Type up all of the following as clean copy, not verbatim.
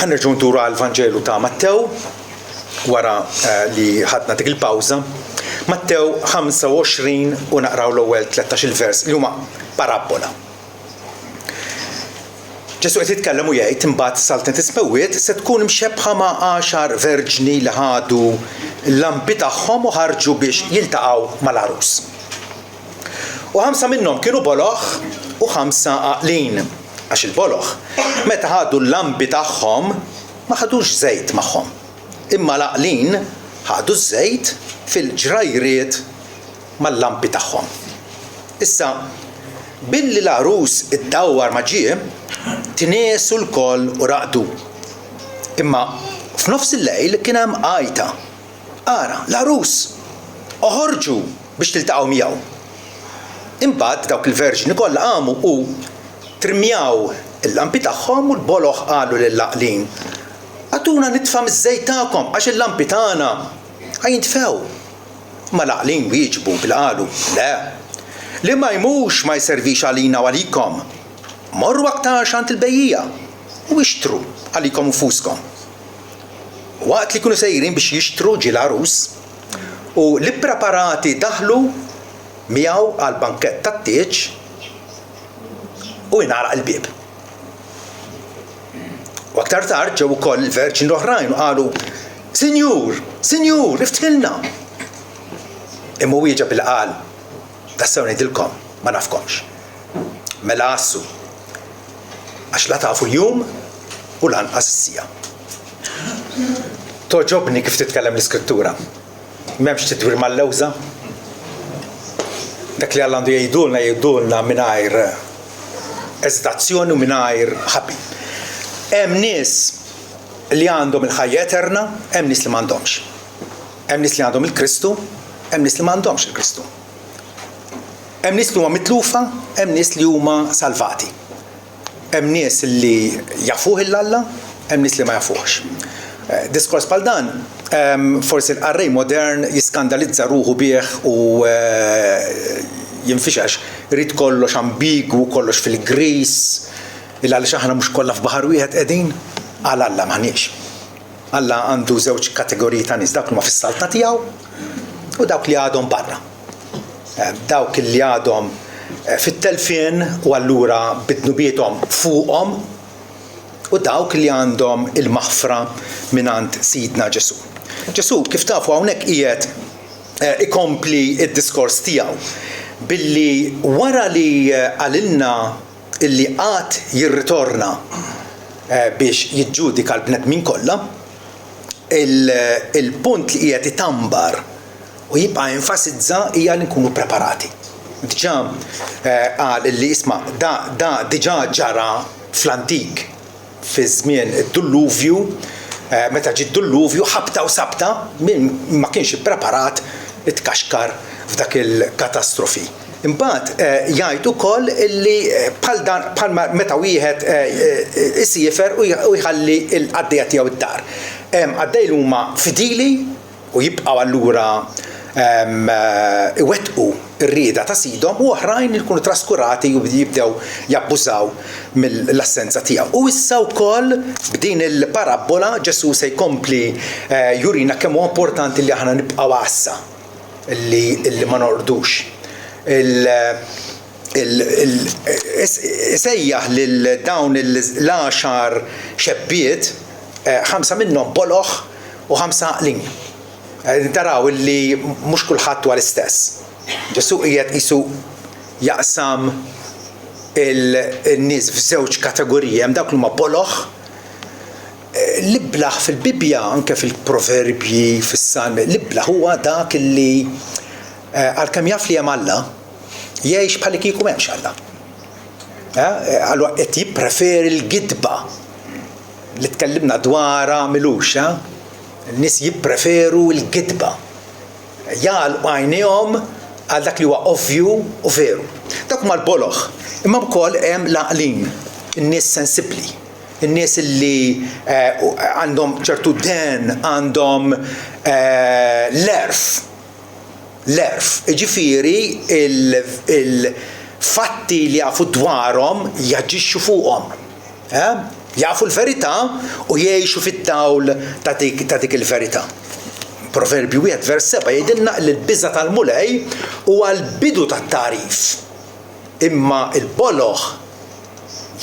ħanerġu nduru għal-Vanġelu ta' Mattew wara li ħadna dik il-pawża. Mattew 25 u naqraw l-ewwel 13 vers li huma parabola. Ġesu qed jitkellem u jgħid imbagħad saltent ismewwiet se tkun mxebbħa ma' 10 verġni li ħadu l-lampi tagħhom u ħarġu biex jiltaqgħu mal-arus. U 5 minnhom kienu boloħ u 5 għaqlin, għax il-boloħ meta ħadu l-lampi tagħhom ma ħadux żejt magħhom. Imma l-għaqlin ħadu żejt fil-ġrajriet mal-lampi tagħhom. Issa billi l-arus iddawwar ma ġie, tniesu l-koll u raqdu. Imma f'nofs il-lejl kien hemm għajta. Ara, l-arus, oħorġu biex tiltaqgħu miegħu. Imbagħad dawk il-verġini kollha qamu u trimjaw il-lampi tagħhom u l-boloħ qalu lill-għaqlin: Għatuna nitfa' miż-żejt tagħkom għax il-lampi tagħna ħajintfew. Ma l-għaqlin wieġbu bil-qalu: Le, li ma jmux ma jservix għalina u għalikom. Morru aktar xant il-bejjija u ixtru għalikom u fuskom. Waqt li kienu sejrin biex jixtru ġie l-arus u li preparati daħlu miegħu għall-bankett tat-tieġ u jnaraq il-bieb. U aktar tard ġew ukoll il-verġini l-oħrajn u qalu: Sinjur, Sinjur, iftilna. Imma wieġeb bil-qal: Tassew ngħidilkom ma nafkomx. Mela qassu għax la tafu l-jum u lanqas is-sija. Toġobni kif titkellem l-Iskrittura. M'hemmx titwir mal-lewża. Dak li Alla għandu jgħidulna mingħajr eżitazzjoni u mingħajr ħabbi. Hemm nies li għandhom il-ħajja eterna, hemm nies li m'għandhomx. Hemm nies li għandhom il-Kristu, hemm nies li m'għandhomx il-Kristu. Hemm nies li huma mitlufa, hemm nies li huma salvati. Hemm nies li jafuh il-Alla, hemm nies li ma jafuhx. Diskors bħal dan, forsi l-qarrej modern jiskandalizza ruħu bih u jinfixax, irid kollox ambigwu, kollox fil-gris, għaliex aħna mhux kollha f'baħar wieħed qegħdin, għal Alla m'aħniex. Alla għandu żewġ kategoriji ta' nies, dawk li huma fis-salta tiegħu u dawk li għadhom barra. Dawk li għadhom fit-telfien u allura bidnubietom fuqhom u dawk li għandhom il-maħfra mingħand Sidna Ġesu. Ġesu kif tafu hawnhekk qiegħed ikompli d-diskors tiegħu billi wara li għalilna illi qatt jirritorna biex jiġġudika l-bnedmin kollha, il-punt li qiegħed itambar u jibqa' jenfasizza hija li nkunu preparati. Diġà qal illi isma' da diġà ġara fl-antik fi żmien id-Dulluvju, meta ġie d-Dulluvju ħabta u sabta min ma kienx ippreparat itkaxkar f'dak il-katastrofi. Imbagħad jgħid ukoll illi bħal meta wieħed isiefer u jħalli l-qaddejja tiegħu id-dar. Hemm qaddej li huma fidili u jibqgħu allura iwettqu ir-rieda ta' sidhom u oħrajn li jkunu traskurati u jibdew jabbużaw mill-assenza tiegħu. U issa wkoll b'din il-parabola Ġesu se jkompli jurina kemm huwa importanti li aħna nibqgħu għassa illi ma nordux. Sejjaħ lil dawn l-10 xebbiet 5 minnhom boloħ u 5 għaqlin. Taraw illi mhux kulħadd huwa l-istess. Ġesu qiegħed qisu jaqsam il-nies f'żewġ kategoriji, hemm dawk li huma boloħ l-iblaħ fil-Bibja anke fil-Proverbji fis-Salmi, l-iblaħ huwa dak illi għalkemm jaf li hemm Alla jgħix bħal kieku m'hemmx Alla. Allura qed jippreferi l-gidba li tkellimna dwarha milux. N-nies jippreferu l-gidba. Jagħlqu għajnejhom għal dak li huwa ovvju u veru. Dak huma l-boloħ. Imma wkoll hemm l-għaqlin, in-nies sensibbli, in-nies li għandhom ċertu den, għandhom l-erf. Jiġifieri il-fatti li jafu dwarhom jaġixxu fuqhom. jafu l-verità u jgħixu fit-dawl ta' dik il-verità. Proverbi 1 vers 7 jgħidilna li l-biża' tal-mulej huwa l-bidu tat-tarif. Imma il-boloħ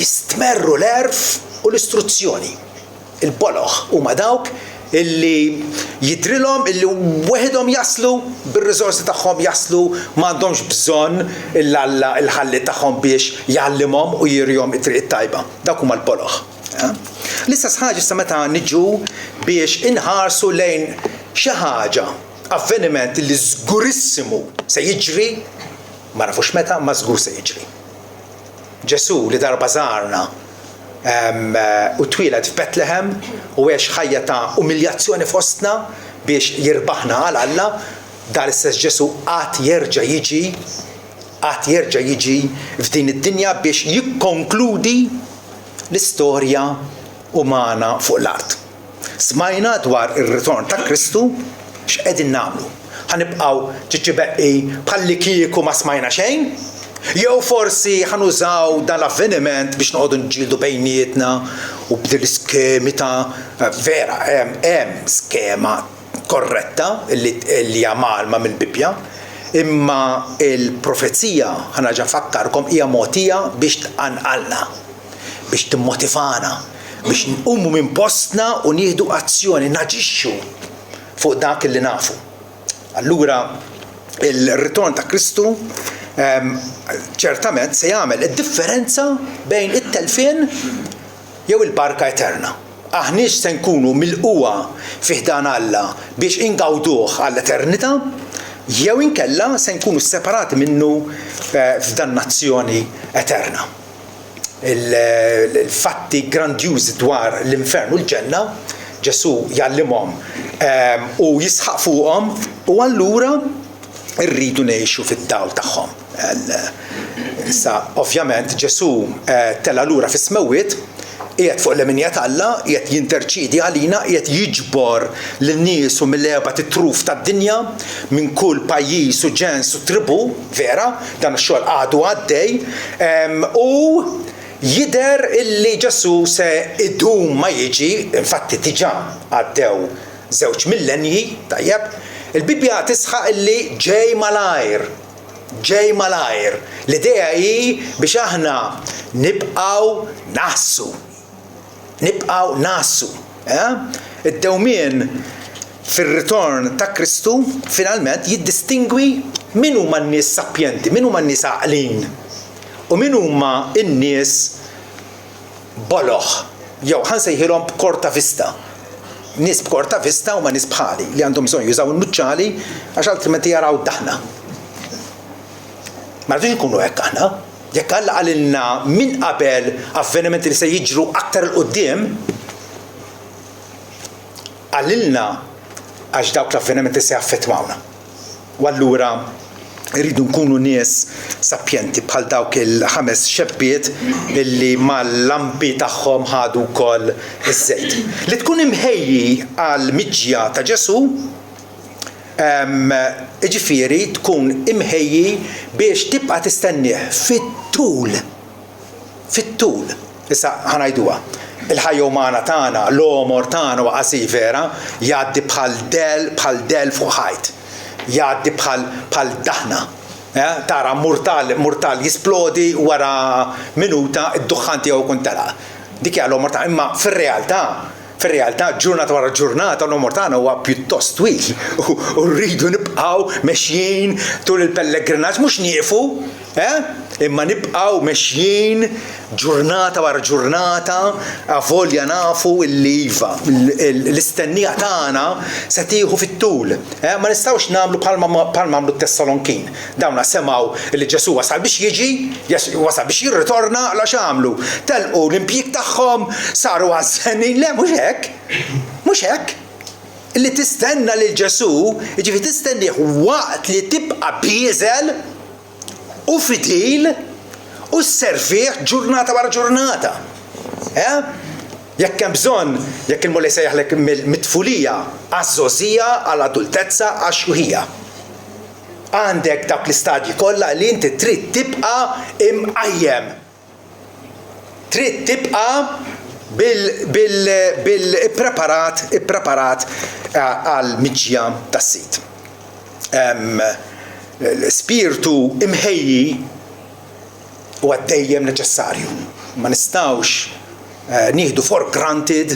jistmerru l-erf u l-istruzzjoni. Il-boloħ huma dawk illi jidrilhom illi weħidhom jaslu bir-riżorsi tagħhom jaslu m'għandhomx bżonn il-ħalli tagħhom biex jgħallimhom u jirihom it-triq tajba. Dawk huma l-boloħ. L-istess ħaġa issa meta niġu biex inħarsu lejn xi ħaġa, avveniment li żgurissimu se jiġri, ma nafux meta, ma żgur se jiġri. Ġesu li darba żarna u twieled f'Bethlehem u għex ħajja ta' umiljazzjoni fostna biex jirbaħna għal Alla, dan istess Ġesu qatt jerġa' jiġi f'din id-dinja biex jikkonkludi l-istorja umana fuq l-art. Smajna dwar ir-ritorn ta' Kristu x'qegħdin nagħmlu. Ħanibqgħu ġiġibeqqi bħalli kieku ma smajna xejn? Jew forsi ħanużaw dan l-avveniment biex noqogħdu nġildu bejnietna u b'dil iskemi ta' vera hemm skema korretta li hija malma mill-Bibja, imma il-profezija ħanaġa nfakkarkom hija mogħtija biex tqanqalna, biex timmotivana, biex nqumu minn postna u nieħdu azzjoni, naġixxu fuq dak li nafu. Allura il-ritorn ta' Kristu ċertament se jagħmel id-differenza bejn it-telfien jew il-barka eterna. Aħniex se nkunu milquwa fih dan Alla biex ingawduh għall-eternità, jew inkella se nkunu separati minnu f'dannazzjoni eterna. Il-fatti grandjużi dwar l-infern u l-ġenna Ġesu jgħallimhom u jisħaq fuqhom u allura rridu ngħixu fid-dawl tagħhom. Issa ovvjament Ġesu tella lura fis-smewwiet qiegħed fuq l-eminja ta' Alla, qiegħed jinterċiedi għalina, qiegħed jiġbor lin-nies u mill-erba' titruf tad-dinja minn kull pajjiż u ġens u tribu, vera, dan ix-xogħol għadu għaddej u jidher illi Ġesu se idum ma jiġi, infatti diġà għaddew 2 millenji, tajjeb, il-Bibja tisħaq illi ġej malajr. L-idea hi biex aħna nibqgħu naħsu. Id-dewmien fir-ritorn ta' Kristu finalment jiddistingwi min huma n-nies sapjenti, min huma n-nies għaqlin u min huma n-nies boloħ, jew ħansejħilhom b'korta vista. Nies b'korta vista huma nies bħali li għandhom bżonn jużaw in-nuċċali għax altrimenti jaraw daħna. Ma rridux nkunu hekk aħna, jekk Alla qalilna minn qabel avvenimenti li se jiġru aktar il qudiem qalilna għax dawk l-avvenimenti se jaffettwawna. U allura rridu nkunu nies sapjenti bħal dawk il-5 xebbiet illi mal-lampi tagħhom ħadu wkoll iż-żejt. Li tkun imħejji għal miġja ta' Ġesu, ġifieri tkun imħejji biex tibqa' tistennih fit-tul. Issa ħanajduha. Il-ħajja umana tagħna, l-omor tagħna wa qasir vera, jgħaddi bħal del fuq ħajt. Jgħaddi bħal daħna. Tara murtal jisplodi wara minuta id-duħħan tiegħu kun telaq. Dik hija l-omor tagħna, imma fir-realtà ġurnata wara ġurnata l-omor tagħna huwa pjuttost twil u rridu nibqgħu mexjin tul il-pellegrinaġġ mhux nieqfu, imma nibqgħu mexjin ġurnata wara ġurnata avolja nafu l-iva l-istennija tagħna se tieħu fit-tul. Ma nistgħux nagħmlu bħalma għamlu t-Tessalonkin. Dawna semgħu li Ġesu wasal biex jiġi, wasal biex jirritorna għal għamlu. Telqu l-impjieg tagħhom saru għażenin, le mhux hekk. Illi tistenna lil Ġesu, jiġifieri tistennih waqt li tibqa' bieżel u fidil u s-serviħ ġurnata wara ġurnata. Jekk hemm bżonn, jekk il-mulej sejjaħlek mit-tfulija għaż-żożija għall-adultezza għax-xuħija. Għandek dawk l-istadji kollha li inti trid tibqa' imqajjem. Trid tibqa' bil-preparat għal miġja tas-sit. Spiritu imħejji u għaddejjem neċessarju. Ma nistawx nieħdu for granted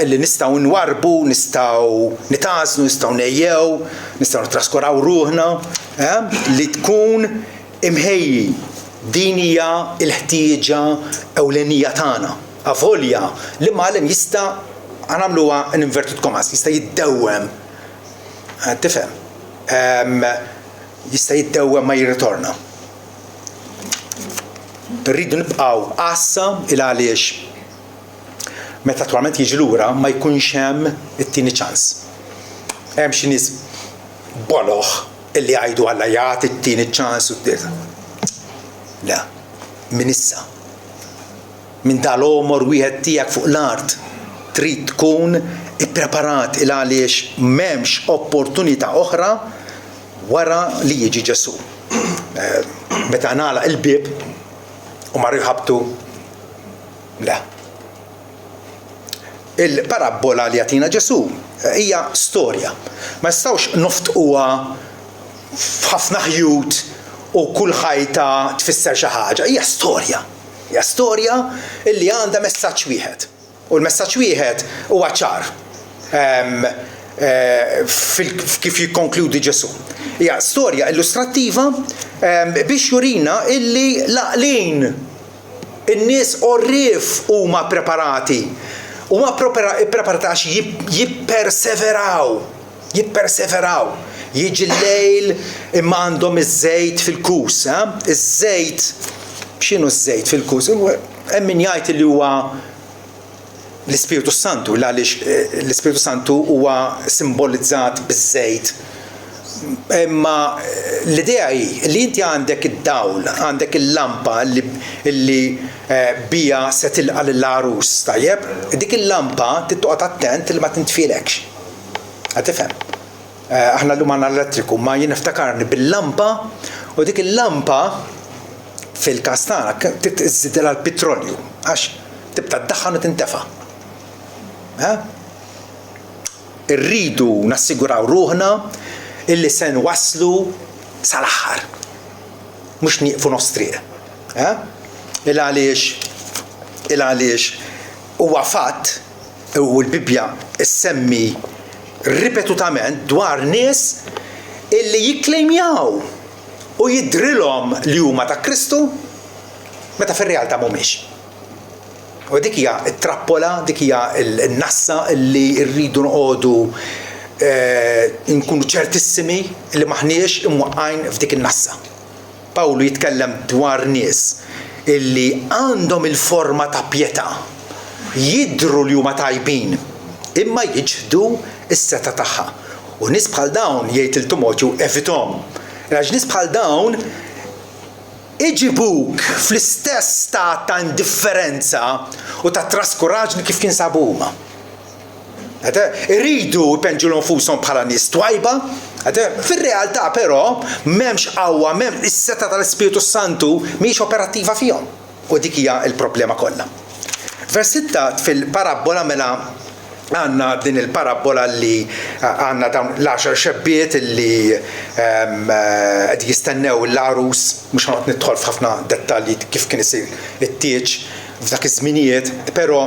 li nistaw nwarbu, nistaw nitaznu, nistaw nejjew, nistaw nitraskuraw ruħna, li tkun imħejji. Din hija l-ħtieġa ewlenija tagħna. Avolja li m'għalem jista' għamluha inverted commas, jista' jiddewwem. Tifhem? Jista' jiddewwem ma jirritorna. Rridu nibqgħu qassa il għaliex meta attwalment jiġi lura ma jkunx hemm it-tieni ċans. Hemm xi nies boloħ illi jgħidu Alla jagħti it-tieni ċans u d-dirta. Le, min issa. Min dal-omor wieħed tiegħek fuq l-art trid tkun ippreparat il għaliex m'hemmx opportunità oħra wara li jiġi Ġesu. Meta nagħlaq il-bieb u ma rħabtu le. Il-parabola li jagħtina Ġesu hija storja. Ma nistgħux noftquha f'ħafna ħjut u kull ħajta tfisser xi ħaġa. Hija storja. Hija storja li għandha messaġġ wieħed. U l-messaġġ wieħed huwa ċar. Kif jikkonkludi Ġesu. Hija storja illustrattiva biex jurina illi laqlin in-nies orrif huma preparati. Huma preparati għax jipperseveraw. Jiġi l-lejl imma għandhom iż-żejt fil-kus. Iż-żejt, x'inhu ż-żejt fil-kus? Hemm min jgħid li huwa l-Ispiritu Santu, għaliex l-Ispiritu Santu huwa simbolizzat biż-żejt. Imma l-idea hi li inti għandek id-dawl, għandek il-lampa li bija se tilqa' lill-arus, tajjeb? Dik il-lampa tittoqgħod attent li ma tintfilekx. Tifhem? Aħna llum għandna l-elettriku, ma jien niftakarni bil-lampa u dik il-lampa fil-kastana titżidilha l-petrolju għax tibda ddaħħan u tintefa'. Irridu nassiguraw ruħna illi se nwasslu sal-aħħar. Mhux nieqfu nostriq. Il għaliex huwa fatt u l-Bibja issemmi ripetutament dwar nies illi jikklejmjaw u jidrilhom li huma ta' Kristu meta fir-realtà mhumiex. U dik hija t-trappola, dik hija n-nassa illi rridu noqogħdu nkunu ċertissimi li maħniex imwaqqgħin f'dik in-nassa. Pawlu jitkellem dwar nies illi għandhom il-forma ta' pjetà, jidhru li huma tajbin, imma jiġħdu is-seta tagħha. U nies bħal dawn jgħid il-Timotju evithom. Għax nies bħal dawn iġibuk fl-istess stat ta' indifferenza u ta' traskuraġni kif kien sabu huma. Iridu jpenġu nfushom bħala nies twajba, fir-realtà però m'hemmx qawwa, m'hemm is-seta tal-Ispiritu Santu mhix operattiva fihom. U dik hija l-problema kollha. Vers 6 fil-parabola mela għandna din il-parabola li għandna dawn l-10 xebbiet li qed jistennew l-arus, mhux ħanoqgħod nidħol f'ħafna dettalji kif kien isir it-tieġ f'dak iż-żminijiet, però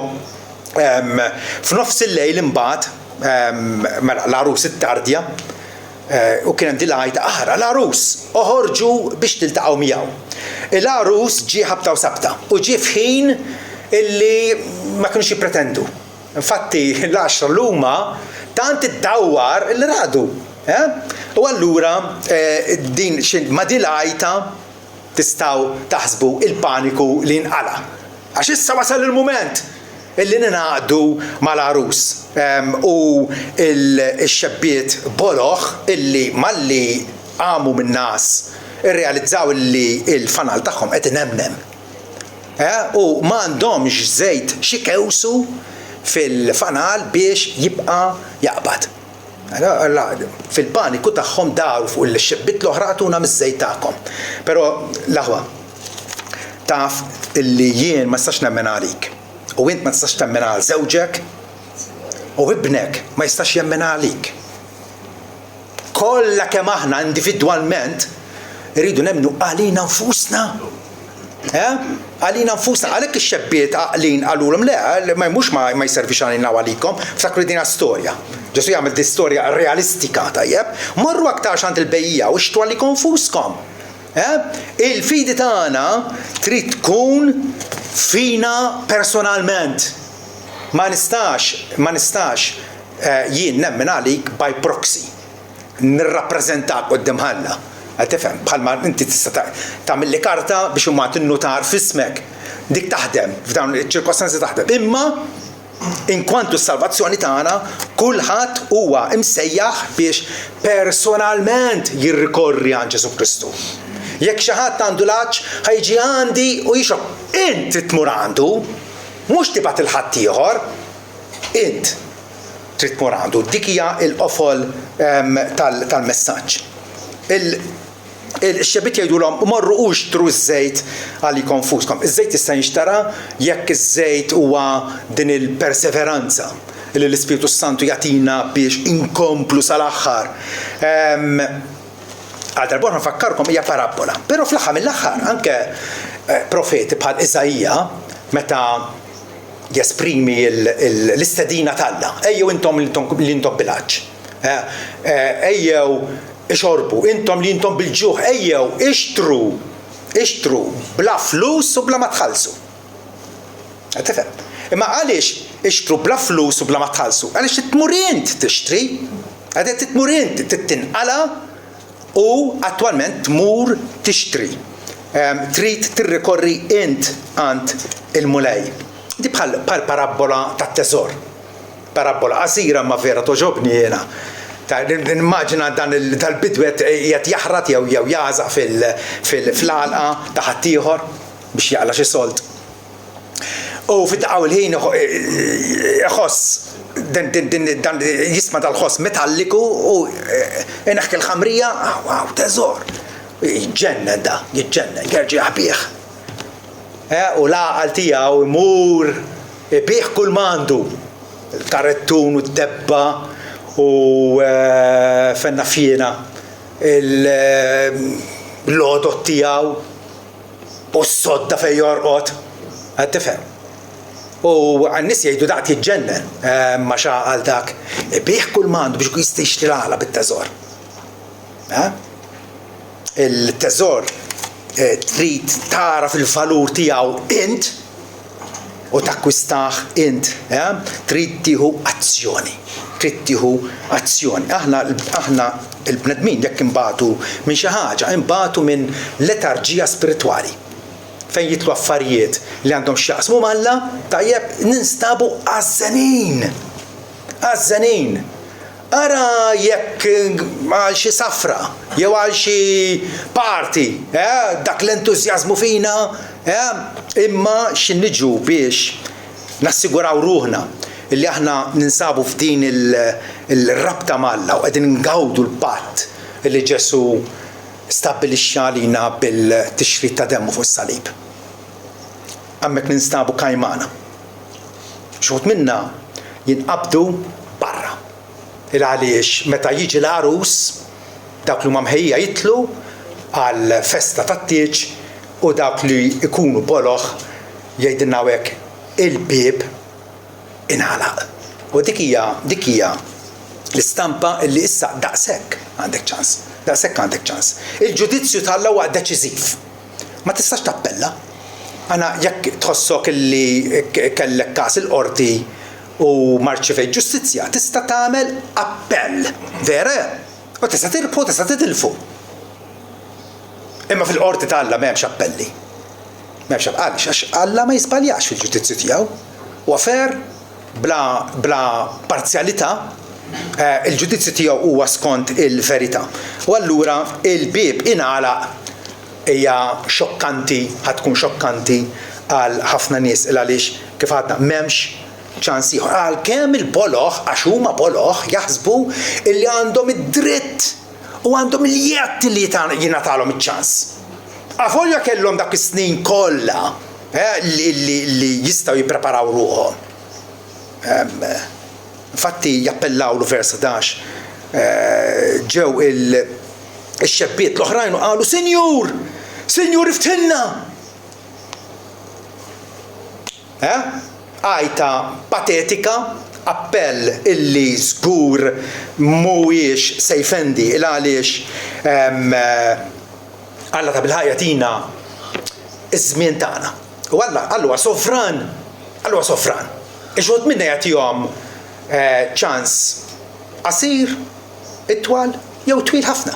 f'nofs il-lejl imbagħad mela l-arus it-tardja u kien hemm din l-għajda aħra l-arus oħorġu biex tiltaqgħu miegħu. Il-arus ġie ħabta u sabta u ġie f'ħin illi ma kinux jippretendu. Infatti l-10 l-huma tant iddawwar il radu. U allura din ma dilajta tistgħu taħsbu il-paniku li nqala. Għax issa wasal il-mument illi ninaqdu mal-arus u il-xebbiet boloħ illi malli għamu min-nas irrealizzaw illi il-fanal tagħhom qed inemnem. U ma għandhomx żejt xi kewsu fil-fanal biex jibqa' jaqbad. Fil-paniku tagħhom daru fuq il-xebbiet l-oħra għatuna miż-żejt tagħkom. Però l-aħwa taf illi jien ma stax nemmen għalik u int ma tistax temmen għal żewġek u ibnek ma jistax jemmen għalik. Kollha kemm aħna individwalment irridu nemmnu għalina nfusna. Għalina nfusna, għalhekk ix-xebbiet għaqlin għalulhom le, mhux ma jservix għalina għalikom, ftakru dina storja. Ġesu jagħmel di storja realistika tajjeb, marru aktar għand il-bejja u xtu għalikom nfuskom. Il-fidi tagħna trid tkun fina personalment. Ma nistax jien nemmen għalik by proxy. Nirrappreżentak qudiem ħalla. Tifhem, bħalma inti tista' tagħmilli karta biex huma tinnutar f'ismek. Dik taħdem, f'dawn iċ-ċirkostanzi taħdem. Imma inkwantu s-salvazzjoni tagħna kulħadd huwa imsejjaħ biex personalment jirrikorri għal Ġesu Kristu. Jekk xi ħadd għandu laċċ ħajġi għandi u jixrob int tmur għandu, mhux tibgħat il-ħadd ieħor, int trid tmur għandu. Dik hija l-qofol tal-messaġġ. Il-xebit jgħidulhom morru u xtru ż-żejt għalikom nfuskom. Iż-żejt jista' jinxtara jekk iż-żejt huwa din il-perseveranza li l-Ispiritu Santu jagħtina biex inkomplu sal-aħħar. Għal darbora nfakkarkom hija parabola, però fl-aħħar mill-aħħar anke profeti bħal Iżajja meta jesprimi l-istedina talla. Ejjew intom li intom bilanċ. Ejjew ixorbu, intom li intom bil-ġuħ, ejjew ixtru bla flus u bla ma tħallsu. Tifhem? Imma għaliex ixtru bla flus u bla ma tħallsu? Għaliex titmur int tixtri, għadet titmur int tinqala u attwalment tmur tixtri. Trid tirrikorri int għand il-mulej. Di bħal parabola tat-teżor. Parabola qasira ma vera toġobni jiena. Nimmaġina dan il-bidwet jgħat jaħrat jew jażaq fil-għalqa ta' ħadd ieħor biex jaqla xi solt. U fid-daqgħu il-ħin iħoss dan jisma' dal-ħoss metalliku u neħki l-ħamrija wow teżor. Jiġġenna da, jiġġenna, jerġa' bih. U l-għaqal tiegħu imur bih kull mandu. Il-karrettun u d-debba u fenna fjena l-lodot tijaw u s-sodda fej jorqot tifhem. U għannis jgħidu daqt jitġennen ma xaqal dak bieħ kull mandu biex jista' jixtri l-għala bit-teżor. Il-teżor trid tara fil-valur tijaw int u takkwistaħ int, trid tieħu azzjoni. Aħna il-bnedmin jekk imbagħtu minn xi ħaġa, imbagħtu minn letarġija spiritwali. Fejn jitlu affarijiet li għandhom x'jaqsmu malla, tajjeb ninstabu għażenin. Ara jekk għal xi safra, jew għal xi party, dak l-entużjażmu fina, imma x'inniġu biex nassiguraw ruħna illi aħna ninsabu f'din il-rabta malla u qegħdin ngawdu l-patt illi Ġesu stabbilixxa lina bil-tixrid ta' demmu fuq is-salib. Hemmhekk ninstabu kajmana. Xogħod minna jinqabdu barra. Għaliex meta jiġi l-għarus dawk li huma mħejja jitlu għal festa tat-tieġ u dawk li jkunu boloħ jgħidilna hekk il-bieb inħalaq. U dik hija l-istampa li issa daqshekk għandek ċans. Il-ġudizzju tal-Alla huwa deċiżiv. Ma tistax tappella. Għana jekk tħossok illi kellek każ il-qorti u marċivej ġustizzja, tista' tagħmel appell, vera? U tista' tirpu, tista' titilfu. Imma fil-qorti tal-Alla m'hemmx appelli. M'hemmx għaliex għax Alla ma jiżbaljax fil-ġudizzju tiegħu. U fer bla parzjalità il-ġudizzju tiegħu huwa skont il-verità. U allura il-bieb ingħalaq hija xokkanti, ħatkun xokkanti għal ħafna nies għaliex kif għadna m'hemmx ċans ieħor. Għalkemm il-boloħ għax huma boloħ jaħsbu illi għandhom id-dritt u għandhom il-jett li jingħatalhom iċ-ċans. Avolja kellhom dak is-snin kollha li jistgħu jippreparaw ruħhom. Infatti jappellaw l vers 11 ġew il-xebbiet l-oħrajn u qalu Sinjur iftilna! Għajta patetika, appell illi żgur mhuwiex se jfendi il għaliex Alla ta' bil-ħajja tina iż-żmien tagħna. U Alla huwa sovran. Iġħod minna jagħtihom ċans qasir, itwal jew twil ħafna.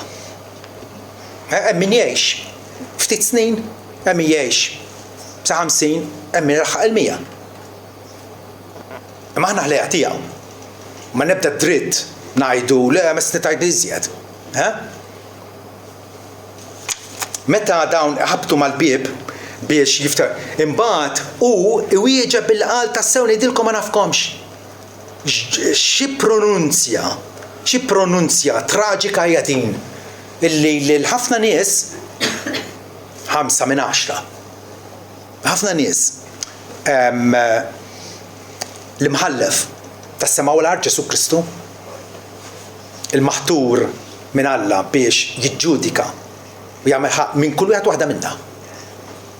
Hemm min jgħix ftit snin, hemm min jgħix sa 50, hemm min ilħaq il-100. Imma aħna ħlejha tiegħu. Ma nebda dritt ngħidu le ma tgħid iżjed. Meta dawn ħabtu mal-bieb biex jiftar imbagħad u iwieġeb bil-qal tassew ngħidilkom ma nafkomx. Xi pronunzja traġika hija din illi lil ħafna nies 5 minn 10. Ħafna nies l-imħallef tas-sema u l-ard Ġesu Kristu il-maħtur minn Alla biex jiġġudika u jagħmel ħaq minn kull wieħed waħda minnha.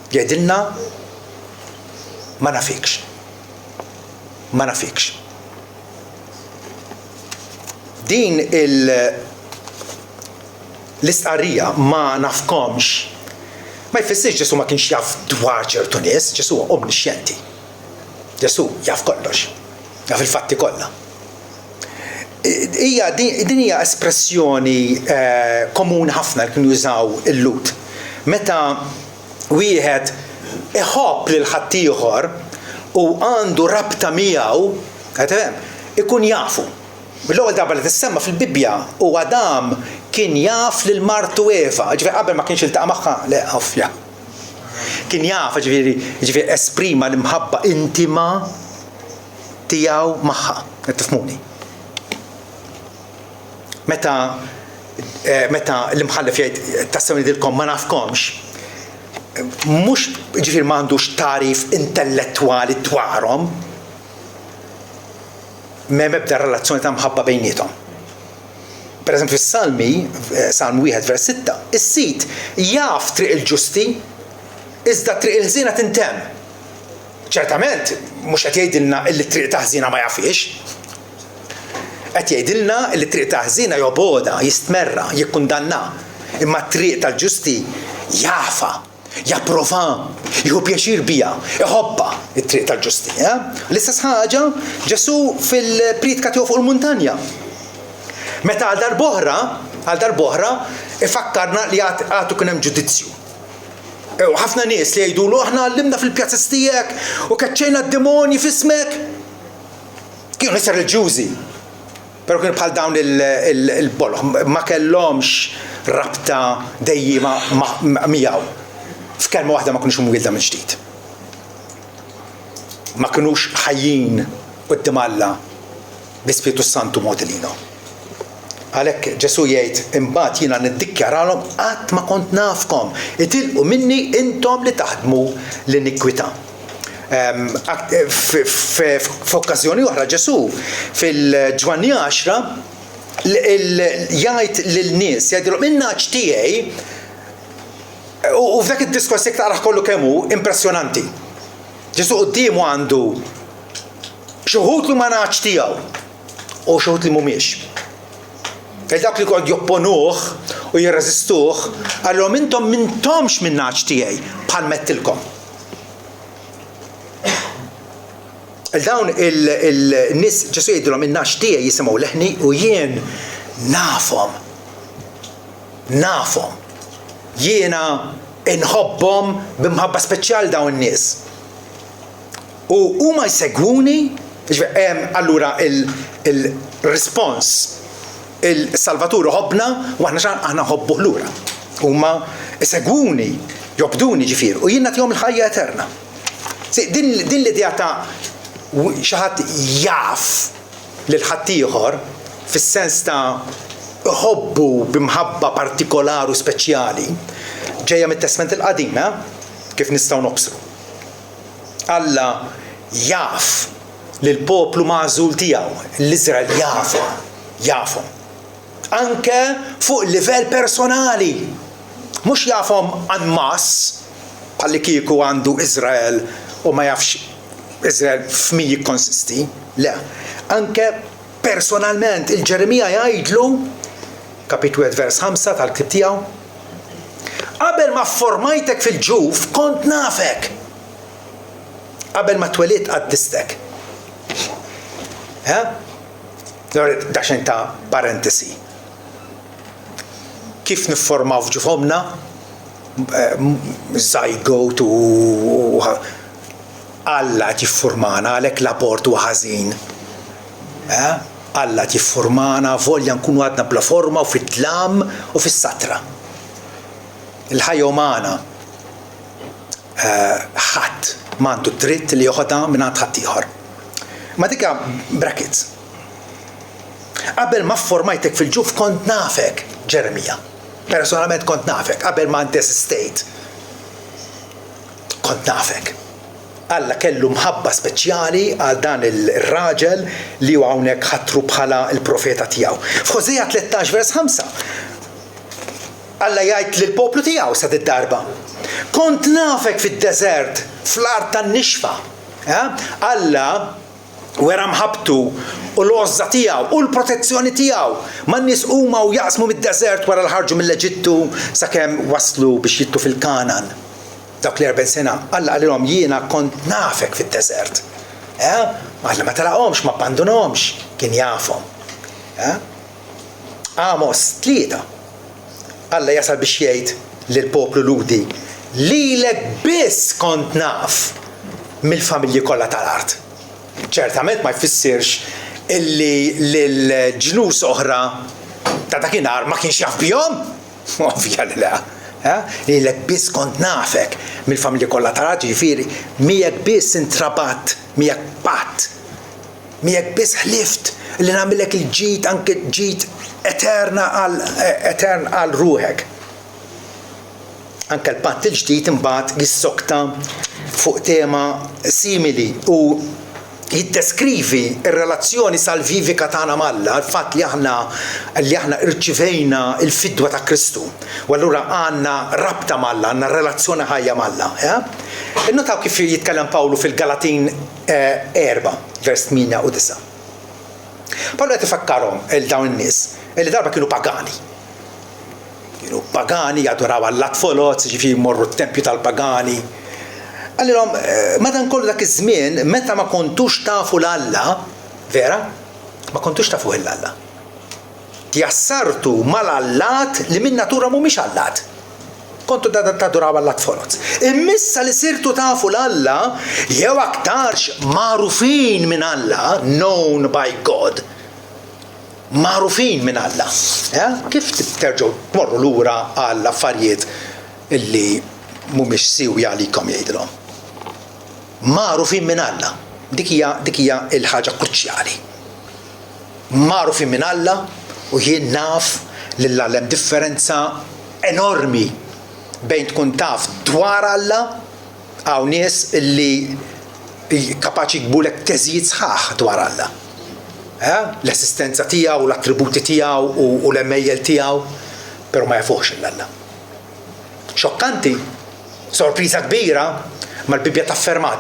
Jgħidilna ma nafikx. Din l-istqarrija ma nafkomx ma jfissirx Ġesu ma kienx jaf dwar ċertu nies, Ġesu huwa omnisċjenti. Ġesu jaf kollox, jaf il-fatti kollha. Din hija espressjoni komuni ħafna li kienu jużaw il-lut. Meta wieħed iħobb lil ħaddieħor u għandu rabta miegħu, ikun jafu. L-ewwel darba li tissemma fil-Bibbja u Adam kien jaf lil martu Eva, ġifieri qabel ma kienx iltaqa' magħha, le ovvja. Kien jaf ġifieri esprima l-imħabba intima tiegħu magħha, qed tifhmuni. Meta l-imħallef jgħid tassew nidilkom ma nafkomx, mhux ġifieri m'għandux tarif intellettwali dwarhom, m'hemm ebda relazzjoni ta' mħabba bejniethom. Pereżempju fis-Salmi, Salm 1 vers 6, is-sit jaf triq il-ġusti iżda triq il-ħżiena tintemm. Ċertament mhux qed jgħidilna li triq ta' ħżiena ma jafix. Qed jgħidilna li triq ta' ħżiena joboda, jistmerra, jikkundanna. Imma triq tal-ġusti jafa, japprova, jieħu pjaċir biha, iħobba it-triq tal-ġusti. L-istess ħaġa Ġesu fil-pritka tiegħu fuq il-muntanja. Meta għal darb'oħra ifakkarna li għadu kien hemm ġudizzju. U ħafna nies li jgħidulu aħna għallimna fil-pjazzas tiegħek u kaċċejna d-demonji f'ismek. Kienu nies reliġjużi. Però kienu bħal dawn il-bolħ, ma kellhomx rabta dejjima miegħu. F'kelma waħda ma kinux imwielda minn ġdid. Ma kinux ħajjin quddiem Alla bi-Spiritu Santu modilino. Għalhekk Ġesu jgħid imbagħad jiena niddikjaralhom qatt ma kont nafkom, itilqu minni intom li taħdmu l-inikwità. F'okkażjoni oħra Ġesu fil-Ġwanni 10 jgħid lil-nies jgħidilhom in-naġġ tiegħi u f'dak id-diskors jekk taqrah kollu kemm hu impressjonanti. Ġesu qudiemu għandu xi wħud li ma naġġ tiegħu u xi wħud li mhumiex. Dak li kont jopponuh u jirreżistuh, għallhom intom m'intomx min-naġġ tiegħi bħal mettilkom. Dawn il-nies Ġesu jgħidulhom in-naġġ tiegħi jisimgħu leħni u jien nafhom. Jiena inħobbhom b'imħabba speċjali dawn in-nies. U huma jsegwuni, allura il-rispons il-Salvatur ħobbna u aħna ħobbuh lura. Huma isegwuni, jobduni ġifier u jien nagħtihom il-ħajja eterna. Din l-idea ta' xi ħadd jaf lil ħaddieħor fis-sens ta' iħobbu b'imħabba partikolari u speċjali ġejja mit-Testament il-Qadim, kif nistgħu nobsru. Alla jaf lil poplu mażul tiegħu, l-Iżrael jafhom. Anke fuq livell personali. Mhux jafhom en masse bħalli kieku għandu Iżrael u ma jafx Iżrael f'min jikkonsisti. Le, anke personalment il-Ġeremija jgħidlu kapitlu 1 vers 5 tal-ktib tiegħu. Qabel ma formajtek fil-ġuf kont nafek. Qabel ma twelidt qaddistek. Daxen ta' parentesi. Kif nifformaw f'ġufomna? Zygote u Alla tiffurmana għalhekk l-abort huwa ħażin. Alla tiffurmana volja nkunu għadna bla forma u fit-tlam u fis-satra. Il-ħajja umana ħadd m'għandu dritt li joħodha mingħand ħadd ieħor. Ma dika brackets. Qabel ma formajtek fil-ġuf kont nafek, Ġeremija. Personalment kont nafek, qabel ma desistajt. Kont nafek. Alla kellu mħabba speċjali għal dan il-raġel li huwa hawnhekk ħattru bħala l-profeta tiegħu. F'Ħożea 13 vers 5. Alla jgħid lill-poplu tiegħu sa darba. Kont nafek fid-deżert fl-art tan-nixfa. Alla wera mħabtu u l-għożza tiegħu u l-protezzjoni tiegħu. Man-nies huma u jaqsmu mid-deżert wara l-ħarġu mill-Eġittu sakemm waslu biex jitlu fil-Kanan. Dak li 40 sena, Alla għalilhom jiena kont nafek fid-deżert. Alla ma talaqhomx, ma abbandunhomx, kien jafhom. Amos 3. Alla jasal biex jgħid lill-poplu ludi lilek biss kont naf mill-familji kollha tal-art. Ċertament ma jfissirx illi lil-ġnus oħra ta' dakinhar ma kienx jaf bihom. Ovvja li le. Lilek biss kont nafek mill-familji kollha tal-art, ġifieri miegħek biss intrabat, miegħek patt, miegħek biss ħlift li nagħmilek il-ġid anke ġid etern għal ruħek. Anke l-patt il-ġdid imbagħad jissokta fuq tema simili u jiddeskrivi ir-relazzjoni salvivika tagħna mal-Alla, l-fatt li aħna irċivejna l-fidwa ta' Kristu. U allura għandna rabta mal-Alla, għandna relazzjoni ħajja mal-Alla. Innotaw kif jitkellem Pawlu fil-Galatin 4, vers 8 u 9. Pawlu qed ifakkarhom il-dawn in-nies li darba kienu pagani. Kienu pagani, jadoraw Alla-tfolot, ġifieri jmorru t-tempju tal-pagani. Allora, madankollu dak iż-żmien, meta ma kontux tafu l-Alla, vera? Ma kontux tafu l-Alla. Tjassartu mal-Allat li min natura mhumiex Allat. Kontu taduraw Alla-tfolot. Immissa li sirtu tafu l-Alla, jew aktarx magħrufin minn Alla, known by God. Magħrufin minn Alla. Kif terġgħu tmorru lura għall affarijiet illi mhumiex siwja għalikom jgħidilhom. Magħrufin minn Alla. Dik hija l-ħaġa kruċjali. Magħrufin minn Alla u jien naf li l-Alla hemm differenza enormi bejn tkun taf dwar Alla hawn nies li kapaċi jgbulek teżijiet sħaħ dwar Alla. L-esistenza tiegħu, l-attributi tiegħu u l-emmejjel tiegħu, però ma jafuhx l-Alla. Xokkanti, sorpriża kbira, mal-Bibja tafferma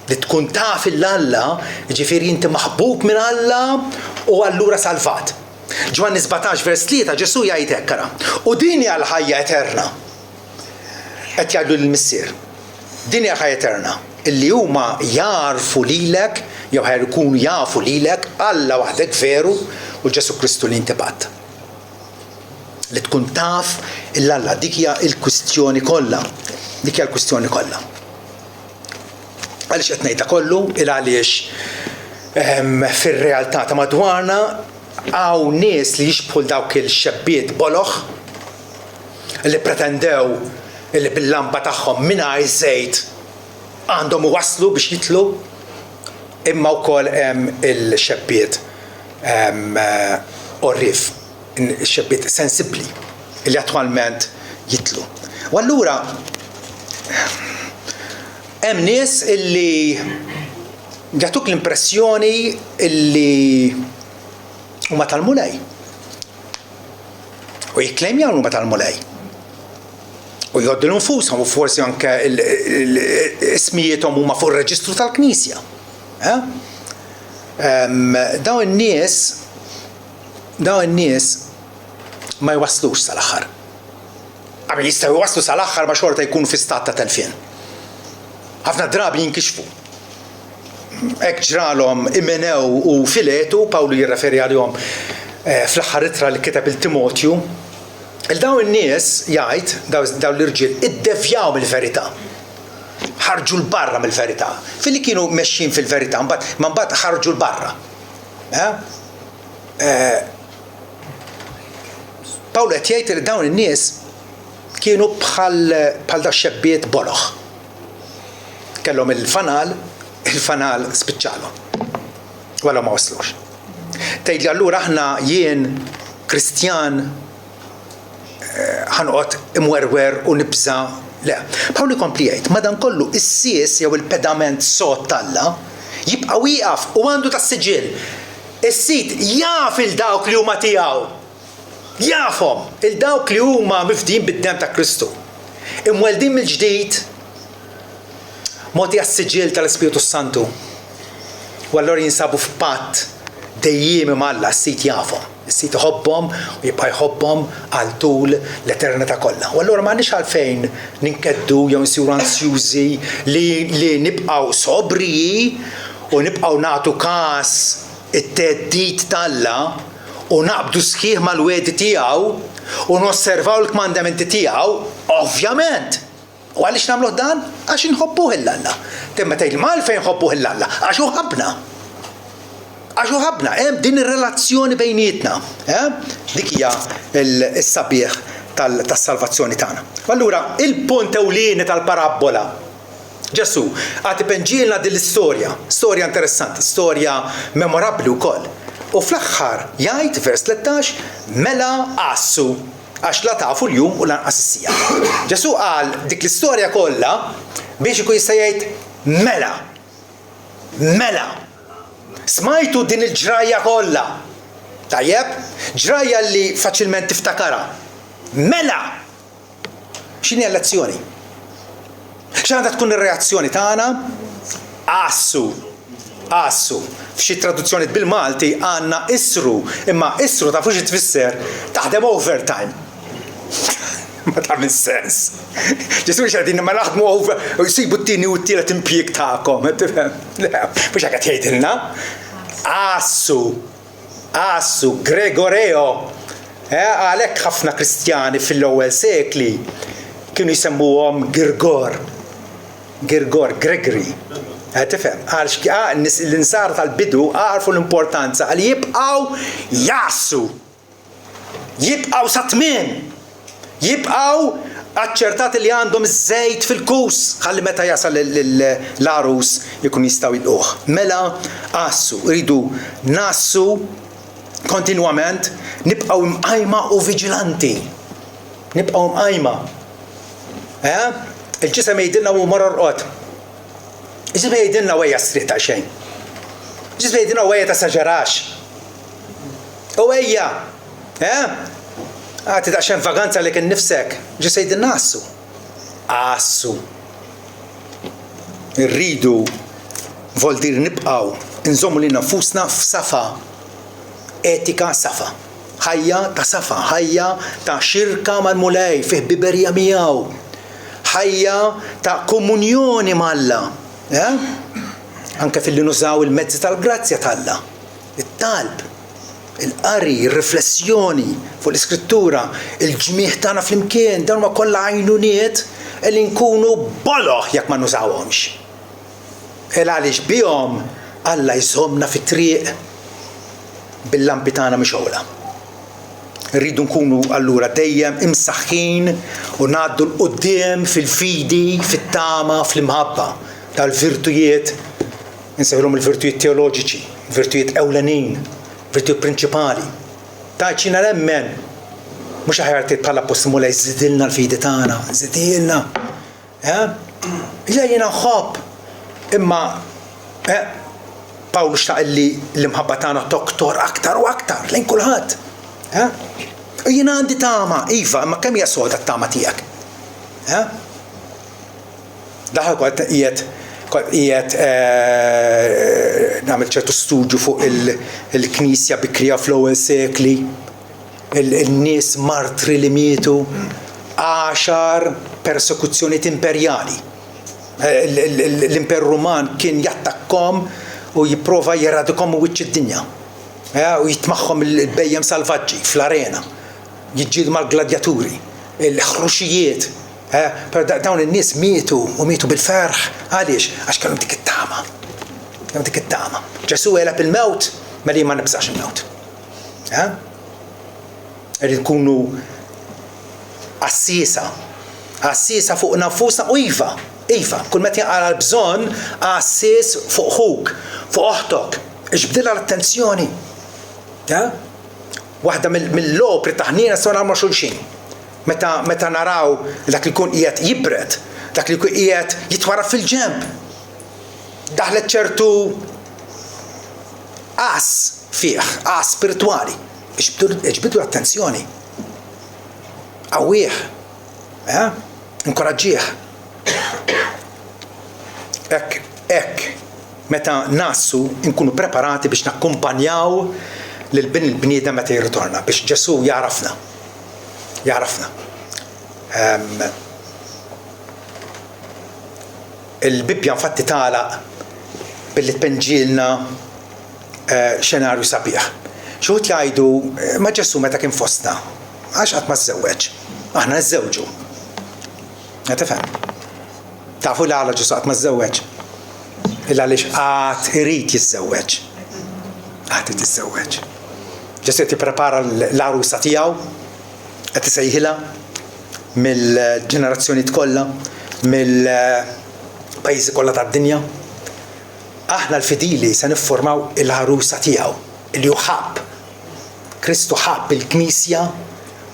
li tkun taf l-Alla, ġifieri inti maħbub minn Alla u allura salvat. Ġwanni 17 vers 3 Ġesu jgħid hekk ara. U din hija l-ħajja eterna. Qed jgħidu lill-missier. Din hija ħajja eterna illi huma jarfu lilek jew ħajkunu jafu lilek Alla waħdek veru u Ġesu Kristu li inti bat. Li tkun taf l-Alla, dik hija l-kwistjoni kollha. Dik hija l-kwistjoni kollha. Għaliex qed ngħidha kollu għaliex fir-realtà ta' madwarna hawn nies li jixbħu dawk il-xebbiet boloħ li pretendew li bil-lamba tagħhom mingħajr żejt għandhom iwasslu biex jitlu, imma wkoll hemm il-xebbiet orrif, xebbiet sensibbli li attwalment jitlu. U allura Hemm nies illi jagħtuk l-impressjoni illi huma tal-mulej. U jikklejmjaw huma tal-mulej. U jgħoddu nfushom u forsi anke ismijiethom huma fuq ir-reġistru tal-Knisja. Dawn in-nies ma jwaslux sal-aħħar. Għamil jistgħu jwaslu sal-aħħar ma xorta jkunu fi stat ta' telfien. Ħafna drabi jinkixfu. Hekk ġralhom Imenew u Filetu, Pawlu jirreferi għalihom fl-aħħar ittra li kiteb il-Timotju. Il-dawn in-nies jgħid, dawn l-irġiel iddevjaw mill-verità. Ħarġu l-barra mill-verità. Fili kienu mexxin fil-verità, mbagħad ħarġu l-barra. Pawlu qed jgħid li dawn in-nies kienu bħal da xebbiet boloħ. Kellhom il-fanal spiċċalhom. Wara ma waslux. Tgħidli allura aħna jien Kristjan ħanqod imwerwer u nibża. Le, Pawlu jkompli jgħid, madankollu is-sies jew il-pedament sod Alla jibqa' wieqaf u għandu tas-siġiel. Is-sit jaf il-dawk li huma tiegħu. Jafhom il-dawk li huma mifdin bid-dem ta' Kristu. Imweldin mill-ġdid moti għas-siġiel tal-Ispiritu Santu. U allura jinsabu f'patt dejjiem Alla, s-sit jafhom. Is-sit iħobbhom u jibqa' jħobbhom għal tul l-eternità kollha. U allura m'għandniex għalfejn ninkeddu jew nsiru ansjużi li nibqgħu sobriji u nibqgħu nagħtu każ it-teddid tal-Alla u naqbdu sħiħ mal-wedi tiegħu u nosservaw l-kmandamenti tiegħu, ovvjament. U għaliex nagħmluh dan? Għax inħobbuh il-Alla. Temma tgħid malfejn nħobbuh il-Alla, għax hu ħabna. Għax hu ħabna, hemm din ir-relazzjoni bejnietna. Dik hija s-sabiħ tas-salvazzjoni tagħna. Allura, il-punt ewlieni tal-parabola. Ġesu għad ipenġilna din l-istorja, storja interessanti, storja memorabbli wkoll. U fl-aħħar jgħid vers 13 mela qassu għax la tafu l-jum u lanqas is-sija. Ġesu qal dik l-istorja kollha biex ikun jista' jgħid mela. Smajtu din il-ġrajja kollha. Tajjeb? Ġrajja li faċilment tiftakara. Mela! X'inhi l-lezzjoni? X'għandha tkun ir-reazzjoni tagħna? Qassu. F'xi traduzzjoni bil-Malti għandna isru, imma isru tafu xi tfisser taħdem overtime. Ma tagħmel sens. Ġesu x'għadin ma naħdmu over u jsibu t-tieni u t-tielet impjieg tagħkom. Mhux hekk qed jgħidilna. Qassu, Gregoreo. Għalhekk ħafna Kristjani fil-ewwel sekli kienu jsemmuhom Gregory. Tifhem, l-insar tal-bidu għarfu l-importanza għal jibqgħu jassu. Jibqgħu sa tmiem. Jibqgħu aċċertati li għandhom żejt fil-kus ħalli meta jasal l-arus jkun jistgħu jilquh. Mela qassu, iridu nassu kontinwament, nibqgħu mqajma u viġilanti. Nibqgħu mqajma. Il-ġisem jgħidilna u marorqod. Ġisem jgħidilna wejja strita xejn. Ġisem jgħidilna wejja ta' saġarax. U wejja. Għati daqxen vaganza li kien nifsek. Ġisem jgħidilna qassu. Irridu voldir nibqgħu nżommu lil nfusna f'safa. Etika safa. Ħajja ta' safa. Ħajja ta' xirka mal-mulej fih biberija miegħu. Ħajja ta' komunjoni mal-Alla. Anke fil-li nużaw il-mezzi tal-grazzja tal-Alla. Il-talb, il-qari, il-riflessjoni fuq l-iskrittura, il-ġmieħ tagħna fl-imkien, dawn ma kollha għajnuniet li nkunu boloħ jekk ma nużawhomx. Għaliex bihom Alla jżommna fit-triq bil-lampi tagħna mixgħola. Rridu nkunu allura dejjem imsaħħin u ngħaddu l-qudiem fil-fidi, fit-tama, fl-imħabba tal-virtujiet, insejħulhom il-virtujiet teoloġiċi, virtujiet ewlenin, virtujiet prinċipali. Taċina nemmen, mhux aħjar tgħid bħala apostol Mulej żidilna l-fidi tagħna, żidilna. ila jiena nħobb imma Pawlu xtaq li l-imħabba tagħna doktor aktar u aktar lejn kulħadd. Jiena għandi tama, iva, imma kemm hija soda t-tama tiegħek? Daħal kont qiegħed nagħmel ċertu studju fuq il-Knisja bikrija fl-ewwel sekli, il-nies martri li mietu, 10 persekuzzjonijiet imperjali. L-Imper Ruman kien jattakkom u jipprova jeradikom u wiċċ id-dinja. U jitmaħħom il-bejjem salvaġġi fl-arena. Jiġġieldu mal-gladjaturi, il-ħruxijiet. Per dawn in-nies mietu u mietu bil-ferħ. Għaliex? Għax kellhom dik it-tama. Kellhom dik it-tama. Ġesu għelab il-mewt, ma li ma nibżax il-mewt. Irid nkunu assisa fuq nafusna u iva, kull meta jaqal l-bżonn assis fuq ħuk, fuq oħtok, iġbdilha l-attenzjoni. Waħda mill-lopri taħnina s nagħmlu xulxin. Meta naraw dak li jkun qiegħed jibred, dak li jkun qiegħed jitwarab fil-ġenb. Daħlet ċertu qas fih, qas spiritwali. Iġbdu l-attenzjoni. Qawwih. Inkoraġġih. Hekk meta nassu nkunu preparati biex nakkumpanjaw lill-bniedem meta jirritorna biex Ġesu jarafna. Il-Bibbja infatti tagħlaq billi tpenġilna xenarju sabiħ. Xi wħud jgħidu ma' Ġesu meta kien fostna għax qatt ma żżewweġ. Aħna nżewġu. Tifhem? Tafu li għala Ġesu qatt ma żżewweġ. Illa għaliex qatt irid jiżżewweġ. Ġesu qed jipprepara l-għarusa tiegħu, qed isejħilha mill-ġenerazzjonijiet kollha, mill-pajjiżi kollha tad-dinja. Aħna l-fidili se niffurmaw il-għarusa tiegħu, li hu ħabb. Kristu ħabb il-Knisja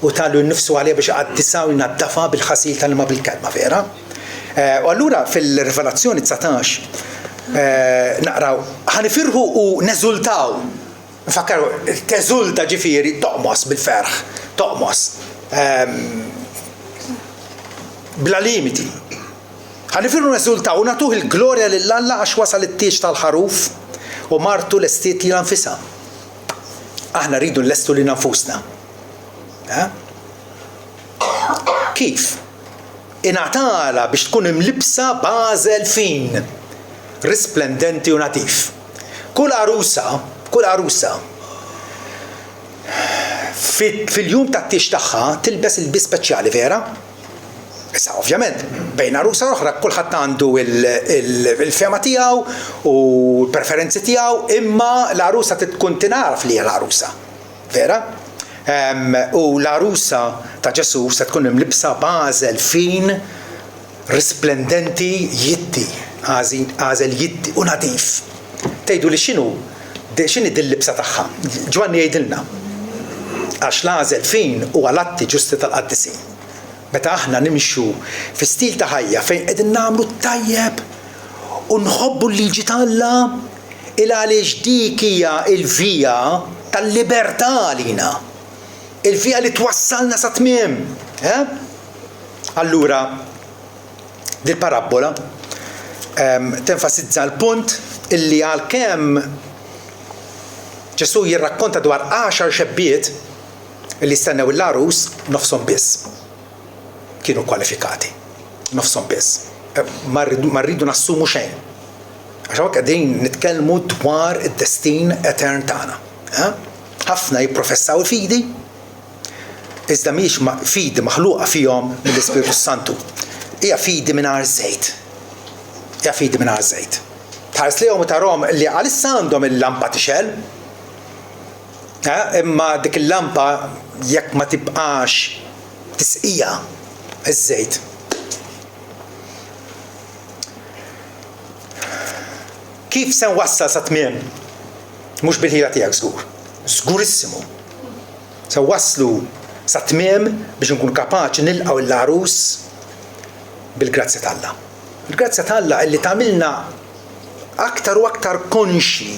u talu nnifsu għalija biex qaddisha u jnaddafha bil-ħasil tal-ilma bil-kelma vera. U allura fil-Rivelazzjoni 19 naqraw ħanifirħu u neżultaw. Nfakkaru teżulta ġifieri toqmos bil-ferħ, toqmos bla limiti. Ħanifirħu neżultaw u nagħtuh il-glorja lill-Alla għax wasal it-tieġ tal-ħaruf u martu l-estiet li nfisha. Aħna rridu nlestu li nfusna. Kif? Ingħatala biex tkun imlibsa bażel fin, risplendenti u natif. Kull għarusa fil-jum tat-tiex tagħha tilbes il-bis speċjali vera? Issa ovvjament bejn għarusa oħra kulħadd għandu il-fema tiegħu u l-preferenzi tiegħu, imma l-għarusa tkun tinaraf li hija l-għarusa. Vera? U l-għarusa ta' Ġesu se tkun imlibsa bażel fin, risplendenti, jitti, għażel jitti u natif. Tgħidu li x'inhi din-libsa tagħha? Ġwanni jgħidilna. Għax l-għażel fin huwa l-atti ġusti tal-qaddisin. Meta aħna nimxu fi stil ta' ħajja fejn qegħdin nagħmlu tajjeb u nħobbu l-liġi tal-Alla il għaliex dik hija l-vija tal-libertà għalina. Il-vija li twassalna sa tmiem. Allura dil-parabola tenfasizza l-punt illi għalkemm Ġesu jirrakkonta dwar 10 xebbiet illi stennew l-għarus nofshom biss kienu kwalifikati. Nofshom biss. Ma rridu nassumu xejn. Għax hawn qegħdin nitkellmu dwar id-destin etern tagħna. Ħafna jipprofessaw il-fidi, iżda mhix fidi maħluqa fihom mill-Ispiritu Santu. Hija fidi mingħajr żejt. Tħares lihom u tarahom li għalissa għandhom il-lampa tixel, imma dik il-lampa jekk ma tibqax tisqija iż-żejt. Kif se nwassal sa tmiem? Mhux bil-ħila tiegħek żgur. Żgurissimu. Se waslu sa tmiem biex nkun kapaċi nilqgħu l-għarus bil-grazzi tal-Alla. Il-grazzja tal-Alla illi tagħmilna aktar u aktar konxi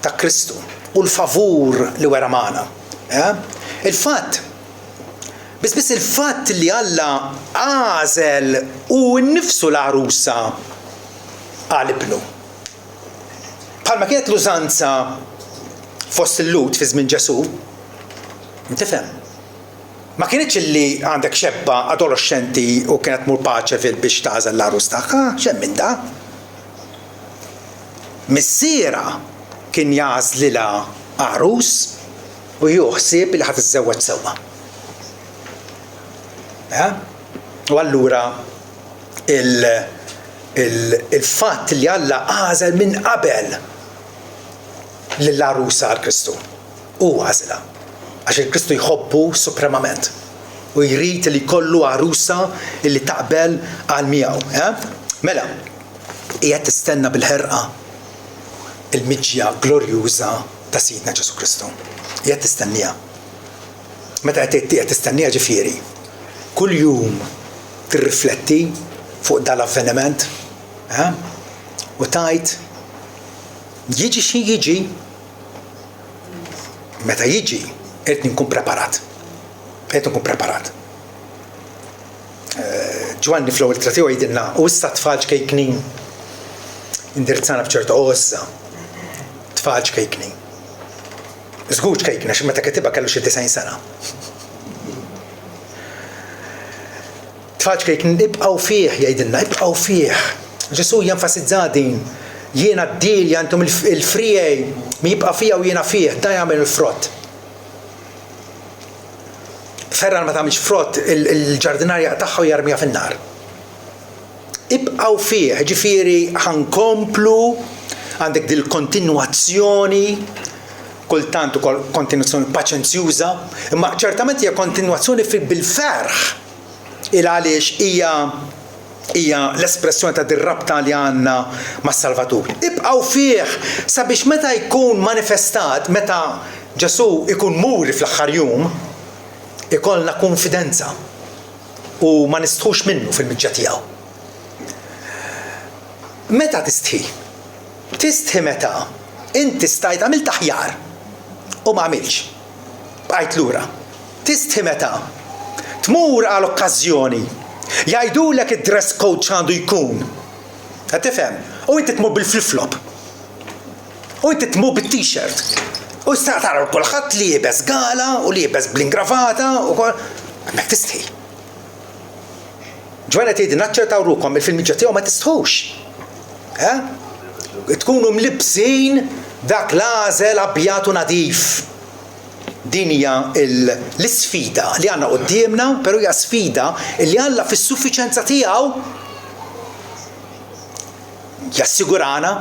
ta' Kristu u l-favur li wera magħna. Il-fatt, biss il-fatt li Alla għażel u nnifsu l-għarusa għal ibnu. Bħalma kienet l-użanza fost il-lut fi żmien Ġesu, tifhem. Ma kienx li għandek xebba adolescenti u kienet mur paċe biex tażel l-arus tagħha, xemm minn da. Missiera kien jażlilha arus u juħsib li ħadd iżżewweġ sewwa. U allura il-fatt li Alla għażel minn qabel lill-arusa għal Kristu. U għażilha. Għax il-Kristu jħobbu supremament u jrid li jkollu għarusa li taqbel għal miegħu. Mela, hija tistenna bil-ħerqa il-miġja glorjuża ta' Sidna Ġesu Kristu. Hija tistennija. Meta qed tistennija ġifieri, kull jum tirrifletti fuq dal-avveniment u tajt jiġi xi jiġi, meta jiġi qed nkun preparat. Ġwanni fl-ewwel tratiju jgħidilna u issa tfal ġkejkni indirizzana b'ċerta ossa. Tfal ġkejkni. Żgur ġkejkni għax meta kitibha kellu xi 90 sena. Tfal ġkejkni ibqgħu fih jgħidilna, ibqgħu fih. Ġesu jenfasizza din jiena d-dilja antum il-frijej mi jibqa' fija u jiena fih, da jagħmel il-frott. Ferran ma tagħmilx frott il-ġardinarja tagħha u jarmija fin-nar. Ibqgħu fih, ġifieri ħankomplu għandek dil kontinwazzjoni, kultant ukoll kontinwazzjoni paċenzjuża, imma ċertament hija kontinwazzjoni bil-ferħ il għaliex hija l-espressjoni ta' dir-rabta li għandna mas-Salvatur. Ibqgħu fih sabiex meta jkun manifestat, meta Ġesu ikun muri fl-aħħar jum, ikollna konfidenza u ma nistħux minnu fil-miġġa tiegħu. Meta tistħi? Tistħi meta inti stajt għamilt aħjar u ma għamilx. Bqajt lura. Tistħi meta tmur għal okkażjoni jgħidulek id-dress code x'għandu jkun. Qed tifhem? U inti tmur bil-flip-flop. U inti tmur bit-t-shirt. U issa tara kulħadd li jibes gala u li jibes bl-ingravata u kol. Hemmhekk tistħi. Ġwana tgħidi naċċertaw rukom il-filmiġġa tiegħu ma tistħux. Tkunu mlibsin dak l-għażel abjad u nadif. Din hija l-isfida li għandna qudiemna, però hija sfida li Alla fis-suffiċenza tiegħu jassigurana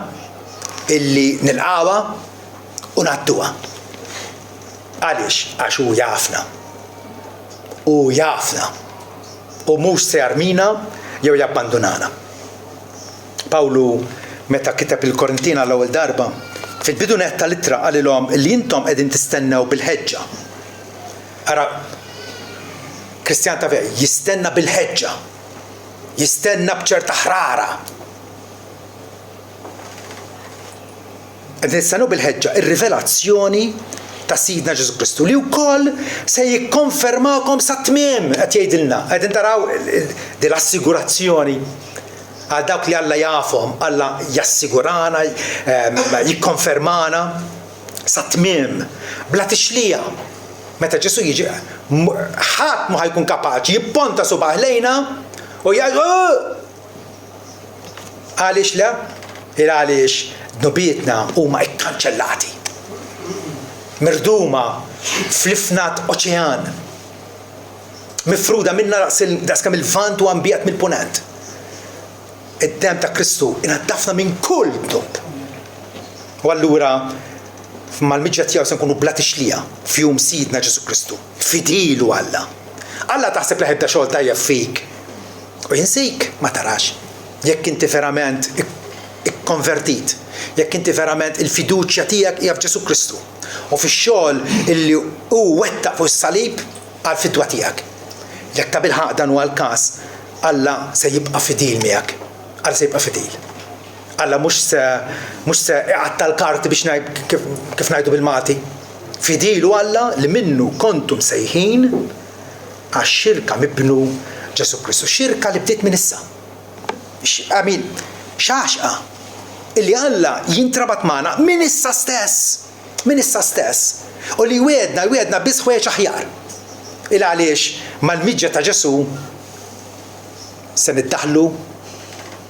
illi nilqawha u ngħadduha. Għaliex? Għax hu jafna. U jafna. U mhux se jarmina jew jabbandunana. Pawlu meta kiteb il-Korintina l-ewwel darba, fil-bidunet tal-ittra qalilhom li intom qegħdin tistennew bil-ħeġġa. Ara Kristjan ta' vej jistenna bil-ħeġġa. Jistenna b'ċerta ħrara. Qegħdin nistennew bil-ħeġġa ir-rivelazzjoni ta' Sidna Ġesu Kristu li wkoll se jikkonfermakom sa tmiem qed jgħidilna. Qegħdin taraw din l-assigurazzjoni għal dawk li Alla jafhom, Alla jassigurana, jikkonfermana sa tmiem bla tixlija. Meta Ġesu jiġi ħadd ma ħajkun kapaċi jipponta subaħ lejna u jgħid għaliex le? Għaliex nubietna huma ikkanċellati. Mirduma fl-ifnat oċean. Mifruda minna daskam il-vant u ambijat mill-punent. Id-dem ta' Kristu inaddafna minn kull dub. U allura mal-miġġa tiegħu se nkunu bla tixlija f'jum Sidna Ġesu Kristu. Fidilu Alla. Alla taħseb li ħibda xogħol tajjeb fik. U jinsik ma tarax. Jekk inti verament ikkonvertit, jekk inti verament il-fiduċja tiegħek hija f'Ġesu Kristu. U fix-xogħol illi hu wettaq fuq is-salib għall-fidwa tiegħek. Jekk ta' bil-ħaq dan huwa l-każ, Alla se jibqa' fidil miegħek. Alla se jibqa' fidil. Alla mhux se iqatta l-karti biex kif ngħidu bil-Malti. Fidilu Alla li minnu kontum sejħin għax-xirka mibnu Ġesu Kristu. Xirka li bdiet minn issa. Amin, xaxqa illi Alla jintrabat magħna minn issa stess. Minn issa stess. U li wedna biss ħwejjeġ aħjar. Il għaliex mal-miġġa ta' Ġesu se niddaħlu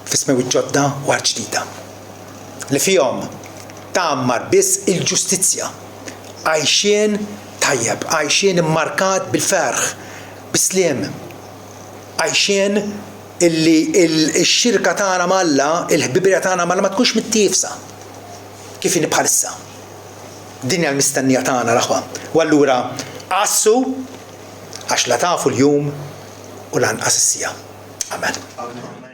f'ismew ġodda u ġdida. Li fihom tagħammar biss il-ġustizzja. Għajxien tajjeb, għajxien immarkat bil-ferħ, bis-sliem. Għajxien illi x-xirka tagħna Alla, il-ħbibija tagħna Alla ma tkunx mittiefsa. Kif inhi bħalissa. Din hija l-mistennija tagħna l-aħwa. U allura qassu għax la tafu l-jum u lanqas is-sija. Amen.